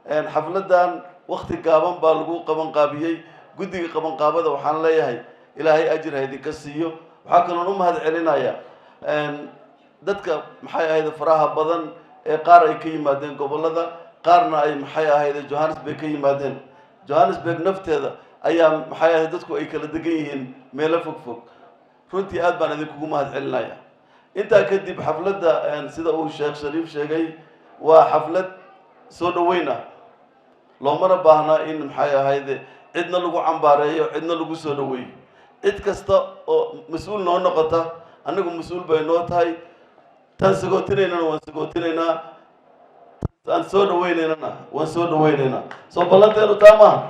حفلة وقت قابن بالغو قبن قابيي قدي قبن قابده وحان ليهي إلهي أجر هيدي كسيو وحاكنا هذا علينا dadka maxay ahayd faraha badan ee qaar ay ka yimaadeen gobolada qaarna ay maxay ahayd Johannesburg ka yimaadeen Johannesburg nafteeda ayaa maxay ahayd dadku ay kala degan yihiin meelo fog fog runtii aad baan idinku mahadcelinaya inta kadib xafladda sida uu Sheekh Shariif sheegay waa xaflad soo dhaweyn ah loomana baahna in maxay ahayd cidna lagu cambaareeyo cidna lagu soo dhaweeyo cid kasta oo mas'uul noo noqota anagu mas'uul bay noo tahay tan sagootinayna waan sagootinayna aan soo dhaweynayna waan soo dhaweynayna soo balanteenu taama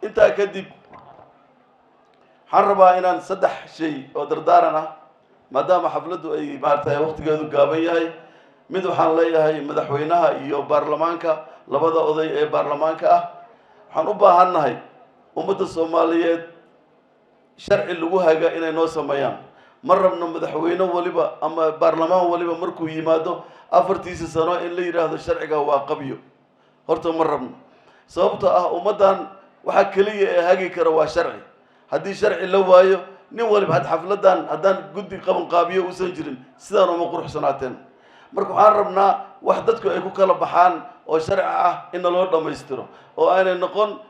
inta kadib waxaan rabaa inaan saddex shay oo dardaaran ah maadaama xafladdu ay maartay waqtigeedu gaaban yahay mid waxaan leeyahay madaxweynaha iyo baarlamaanka labada oday ee baarlamaanka ah waxaan u baahannahay ummadda Soomaaliyeed sharci lagu haga inay noo sameeyaan marrabna madaxweyne waliba ama baarlamaan waliba markuu yimaado afartiisa sano in la yiraahdo sharciga waa qabiyo horta marrabna sababtoo ah ummadan waxa kaliya ee hagi kara waa sharci haddii sharci la waayo nin waliba had xafladan haddaan guddi qaban qaabiyo uusan jirin sidaan uma quruxsanaateen marka waxaan rabnaa wax dadku ay ku kala baxaan oo sharci ah in loo dhameystiro oo aanay noqon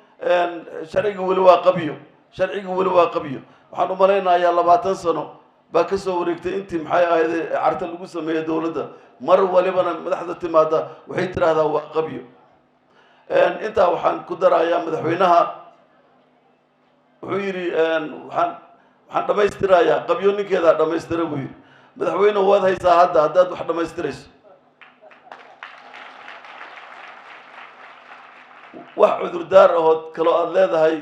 sharciga wali waa qabiyo sharciga wali waa qabiyo waxaan u maleynayaa 20 sano baa ka soo wareegtay intii maxay ahayd carta lagu sameeyay dawladda mar walibana madaxda timaada waxay tiraahdaa waa qabiyo inta waxaan ku darayaa madaxweynaha wuxuu yiri waxaan dhameystirayaa qabiyo ninkeeda dhameystira buu yiri madaxweyne waad haysaa haddaad wax dhameystirayso wax cudur daar ah kale aad leedahay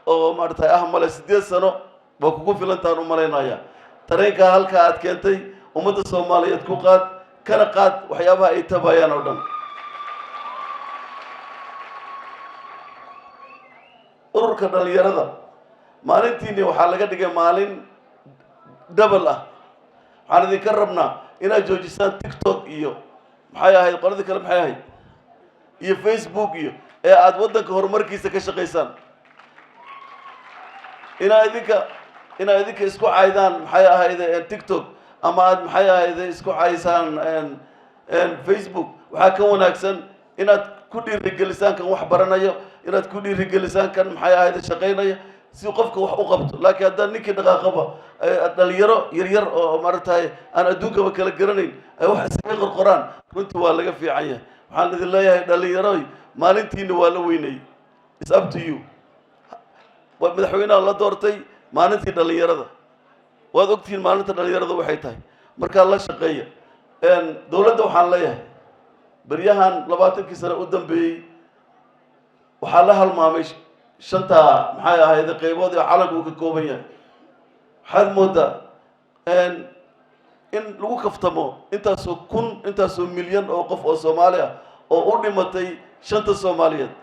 oo maartay male 8 sano ba kugu filantaan u maleynaya tareenka halka aad keentay ummadda Soomaaliyeed ku qaad kana qaad waxyaabaha ay tabayaan oo dhan ururka dhalinyarada maalintiina waxaa laga dhigay maalin double ah waxaan idinka rabnaa inaad joojisaan TikTok iyo maxay ahayd qoladii kale maxay ahayd iyo Facebook iyo ee aad wadanka horumarkiisa ka shaqeysaan ina idinka isku caydaan maxay ahayd TikTok ama aad maxay ahayd isku caysaan Facebook waxa ka wanaagsan inaad ku dhiirigelisaan kan wax baranayo inaad ku dhiirigelisaan kan maxay ahayd shaqeynaya si qofka wax u qabto laakiin haddii ninkii dhaqaaqaba dhalinyaro yar oo maartay aan adduunka kala garanayn ay wax iska qorqoraan runtii waa laga fiican yahay waxaan idin leeyahay dhalinyaro maalintiina waa la weynay it's up to you madaxweynaha la doortay maalintii dhalinyarada waad ogtiin maalinta dhalinyarada waxay tahay marka la shaqeeyo dawladda waxaan leeyahay baryahan 20 sano u dambeeyay waxa la halmaamay shanta maxay ahayd qaybood ee calanku ka kooban yahay waxaad moodaa in lagu kaftamo intaasoo milyan oo qof oo Soomaali ah oo u dhimatay shanta Soomaaliyeed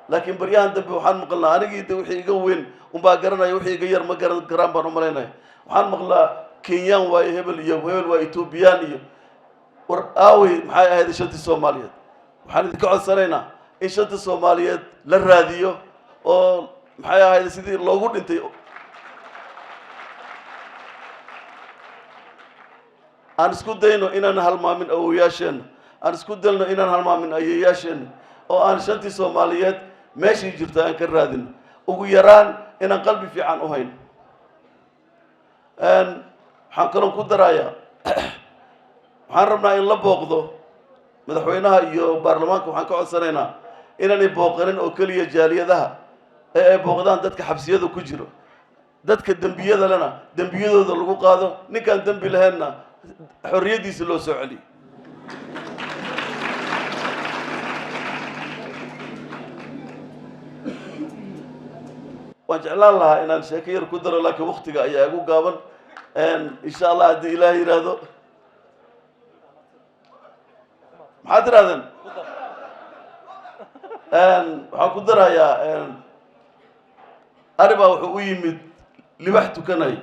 laakiin baryahan dambe waxaan maqlaa anigii wixii iga weyn baa garanaya wixii iga yar ma garan karaan baan u maleynaa waxaan maqlaa Kenyan waa hebel waa Ethiopian iyo war aaway maxay ahayd shanta Soomaaliyeed waxaan idinka codsanaynaa in shanta Soomaaliyeed la raadiyo oo maxay ahayd sidii loogu dhintay aan isku dayno inaan halmaamin awooyaasheen aan isku dalno inaan halmaamin ayeeyaasheen oo aan shantii Soomaaliyeed meeshii jirta aan ka raadin ugu yaraan inaan qalbi fiican u hayn waxaan kaloo ku darayaa waxaan rabnaa in la booqdo madaxweynaha iyo baarlamaanka waxaan ka codsanaynaa inaanay booqanin oo kaliya jaaliyadaha ee ay booqdaan dadka xabsiyada ku jiro dadka dambiyada lana dambiyadooda lagu qaado ninkaan dambi lahaynna xorriyadiisa loo soo celiyo waan jeclaan lahaa inaan sheeko yar ku daro laakiin waqtiga ayaa igu gaaban insha Allah haddii Ilaahay yiraahdo maxaad tirahdeen waxaan ku darayaa aribaa wuxuu u yimid libax tukanay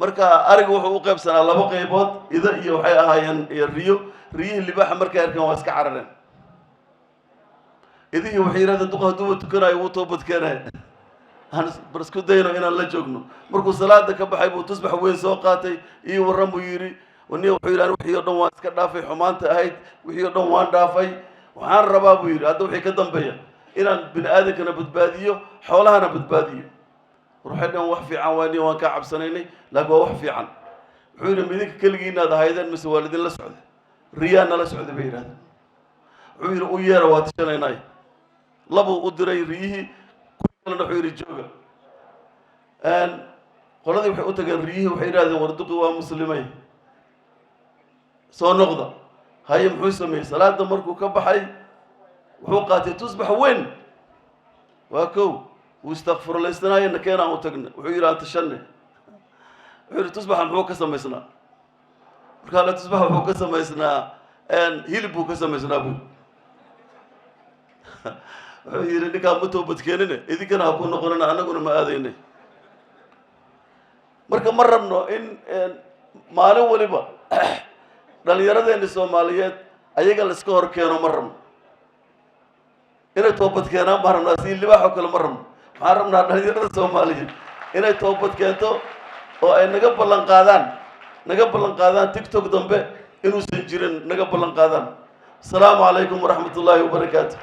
marka arigu wuxuu u qaybsanaa laba qaybood ida iyo waxay ahaayeen riyo riyihii libaaxa markay arkaan waa iska carareen idihii waxay yidhahdeen duqa hadduu tukanayo wuu toobad keenaya aan isku dayno inaan la joogno markuu salaada ka baxay buu tusbax weyn soo qaatay iyo warran buu yidhi wani wuxuu yidhahan wixii oo dhan waan iska dhaafay xumaanta ahayd wixii oo dhan waan dhaafay waxaan rabaa buu yidhi hadda wixii ka dambeeya inaan bini aadankana badbaadiyo xoolahana badbaadiyo ruuxay dhan wax fiican waa waan kaa cabsanaynay laakiin waa wax fiican wuxuu yidhi midinka keligiinaad ahaydeen mise waalidin la socday riyaa nala socday bay yidhahdeen wuxuu yidhi u yeera waa tishanaynay labuu u diray riyihii kuwii kalena wuxuu yidhi jooga qoladii waxay u tageen riyihii waxay yidhahdeen warduqi waa muslimay soo noqda haye muxuu sameeyey salaada markuu ka baxay wuxuu qaatay tusbax weyn waa kow wuu istakfurlaysanaaye nakeenaan u tagna wuxuu yidhi aan tashanne wuxuu yidhi tusbaxa muxuu ka samaysnaa markaa le tusbaxa wuxuu ka samaysnaa hilib buu ka samaysnaa buu wuxuu yidhi ninkaan ma toobadkeenine idinkana ha ku noqonina annaguna ma aadaynay marka ma rabno in maalin waliba dhallinyaradeeni soomaaliyeed ayaga la iska hor keeno ma rabno inay toobad keenaan baan rabnaa si libaaxoo kale ma rabno waxaan rabnaa dhallinyarada soomaaliyeed inay toobad keento oo ay naga ballan qaadaan tiktok dambe inuusan jirin naga ballan qaadaan asalaamu calaykum waraxmat ullaahi wabarakaatu